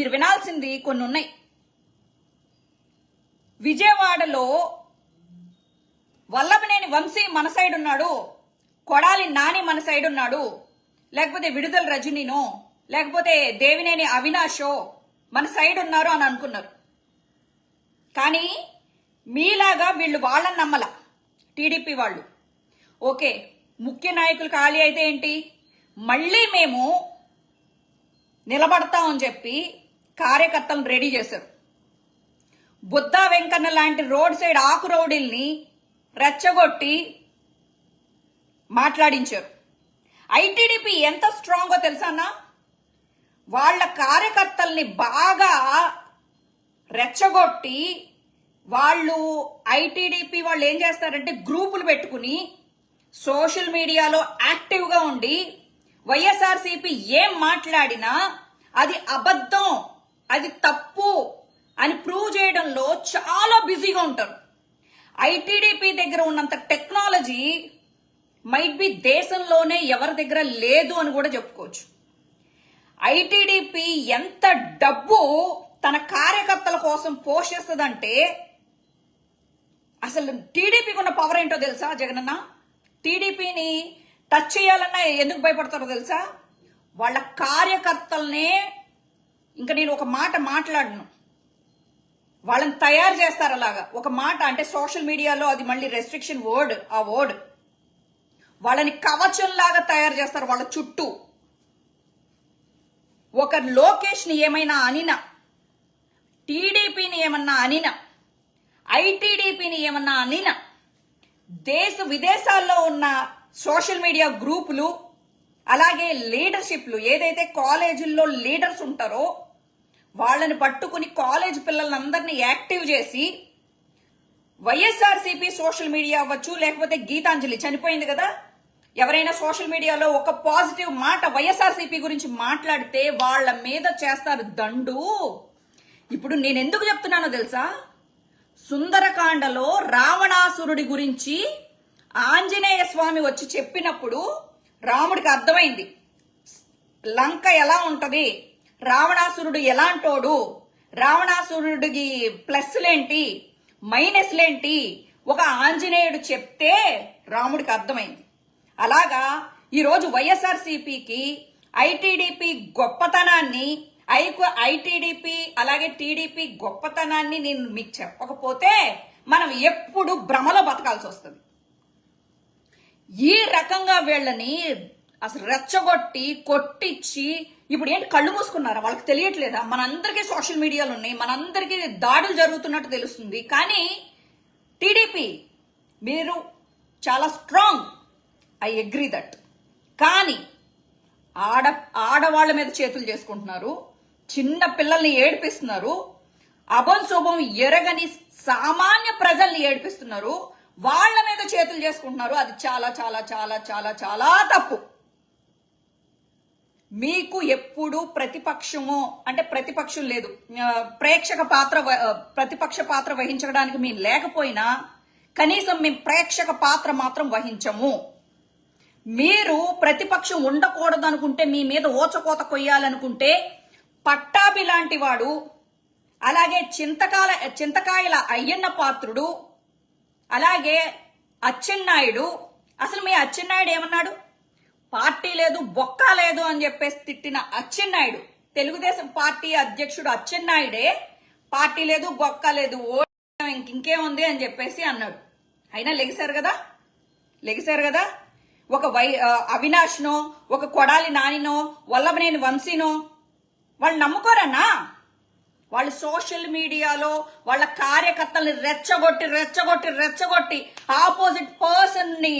మీరు వినాల్సింది కొన్ని ఉన్నాయి. విజయవాడలో వల్లభనేని వంశీ మన సైడ్ ఉన్నాడు, కొడాలి నాని మన సైడ్ ఉన్నాడు, లేకపోతే విడుదల రజనీనో లేకపోతే దేవినేని అవినాషో మన సైడ్ ఉన్నారు అని అనుకున్నారు. కానీ మీలాగా వీళ్ళు వాళ్ళని నమ్మల. టీడీపీ వాళ్ళు ఓకే ముఖ్య నాయకులు ఖాళీ అయితే ఏంటి, మళ్ళీ మేము నిలబడతామని చెప్పి కార్యకర్తలను రెడీ చేశారు. బుద్ధా వెంకన్న లాంటి రోడ్ సైడ్ ఆకు రౌడీల్ని రెచ్చగొట్టి మాట్లాడించారు. ఐటీడీపీ ఎంత స్ట్రాంగో తెలుసా? వాళ్ళ కార్యకర్తల్ని బాగా రెచ్చగొట్టి వాళ్ళు ఐటీడీపీ వాళ్ళు ఏం చేస్తారంటే గ్రూపులు పెట్టుకుని సోషల్ మీడియాలో యాక్టివ్గా ఉండి వైఎస్ఆర్సీపీ ఏం మాట్లాడినా అది అబద్ధం, అది తప్పు అని ప్రూవ్ చేయడంలో చాలా బిజీగా ఉంటారు. ఐటీడీపీ దగ్గర ఉన్నంత టెక్నాలజీ మైట్ బి దేశంలోనే ఎవరి దగ్గర లేదు అని కూడా చెప్పుకోవచ్చు. ఐటీడీపీ ఎంత డబ్బు తన కార్యకర్తల కోసం పోషిస్తుందంటే అసలు టీడీపీకి ఉన్న పవర్ ఏంటో తెలుసా జగనన్న? టీడీపీని టచ్ చేయాలన్నా ఎందుకు భయపడతారో తెలుసా? వాళ్ళ కార్యకర్తలనే, ఇంకా నేను ఒక మాట మాట్లాడను, వాళ్ళని తయారు చేస్తారు అలాగా. ఒక మాట అంటే సోషల్ మీడియాలో అది మళ్ళీ రెస్ట్రిక్షన్ వర్డ్, ఆ వర్డ్ వాళ్ళని కవచంలాగా తయారు చేస్తారు. వాళ్ళ చుట్టూ ఒక లోకేష్ ని ఏమైనా అనినా, టీడీపీని ఏమన్నా అనినా, ఐటీడీపీని ఏమన్నా అనినా, దేశ విదేశాల్లో ఉన్న సోషల్ మీడియా గ్రూపులు అలాగే లీడర్షిప్లు ఏదైతే కాలేజీల్లో లీడర్స్ ఉంటారో వాళ్ళని పట్టుకుని కాలేజ్ పిల్లలందరినీ యాక్టివ్ చేసి వైఎస్ఆర్సీపీ సోషల్ మీడియా అవ్వచ్చు, లేకపోతే గీతాంజలి చనిపోయింది కదా, ఎవరైనా సోషల్ మీడియాలో ఒక పాజిటివ్ మాట వైఎస్ఆర్సీపీ గురించి మాట్లాడితే వాళ్ళ మీద చేస్తారు దండు. ఇప్పుడు నేను ఎందుకు చెప్తున్నానో తెలుసా? సుందరకాండలో రావణాసురుడి గురించి ఆంజనేయ స్వామి వచ్చి చెప్పినప్పుడు రాముడికి అర్థమైంది లంక ఎలా ఉంటది, రావణాసురుడు ఎలాంటోడు, రావణాసురుడికి ప్లస్లేంటి మైనస్లేంటి ఒక ఆంజనేయుడు చెప్తే రాముడికి అర్థమైంది. అలాగా ఈరోజు వైఎస్ఆర్సీపీకి ఐటీడీపీ గొప్పతనాన్ని, ఐటీడీపీ అలాగే టీడీపీ గొప్పతనాన్ని నేను మీకు చెప్పకపోతే మనం ఎప్పుడు భ్రమలో బతకాల్సి వస్తుంది. ఈ రకంగా వీళ్ళని అసలు రెచ్చగొట్టి కొట్టించి ఇప్పుడు ఏంటి కళ్ళు మూసుకున్నారా? వాళ్ళకి తెలియట్లేదా? మనందరికీ సోషల్ మీడియాలు ఉన్నాయి, మనందరికీ దాడులు జరుగుతున్నట్టు తెలుస్తుంది. కానీ టీడీపీ మీరు చాలా స్ట్రాంగ్, ఐ అగ్రీ దట్. కానీ ఆడవాళ్ల మీద చేతులు చేసుకుంటున్నారు, చిన్న పిల్లల్ని ఏడిపిస్తున్నారు, అభం శుభం ఎరగని సామాన్య ప్రజల్ని ఏడిపిస్తున్నారు, వాళ్ల మీద చేతులు చేసుకుంటున్నారు. అది చాలా చాలా చాలా చాలా చాలా తప్పు. మీకు ఎప్పుడు ప్రతిపక్షము అంటే ప్రతిపక్షం లేదు, ప్రతిపక్ష పాత్ర వహించడానికి మేము లేకపోయినా కనీసం మేము ప్రేక్షక పాత్ర మాత్రం వహించము. మీరు ప్రతిపక్షం ఉండకూడదు అనుకుంటే, మీ మీద ఓచకోత కొయ్యాలనుకుంటే పట్టాభి లాంటి వాడు, అలాగే చింతకాయల అయ్యన్న పాత్రుడు, అలాగే అచ్చెన్నాయుడు. అసలు మీ అచ్చెన్నాయుడు ఏమన్నాడు? పార్టీ లేదు బొక్క లేదు అని చెప్పేసి తిట్టిన అచ్చెన్నాయుడు, తెలుగుదేశం పార్టీ అధ్యక్షుడు అచ్చెన్నాయుడే పార్టీ లేదు బొక్క లేదు ఇంకేముంది అని చెప్పేసి అన్నాడు. అయినా లెగిశారు కదా. ఒక అవినాష్నో, ఒక కొడాలి నానినో, వల్లభనేని వంశీనో వాళ్ళు నమ్ముకోరన్నా? వాళ్ళు సోషల్ మీడియాలో వాళ్ళ కార్యకర్తల్ని రెచ్చగొట్టి ఆపోజిట్ పర్సన్ ని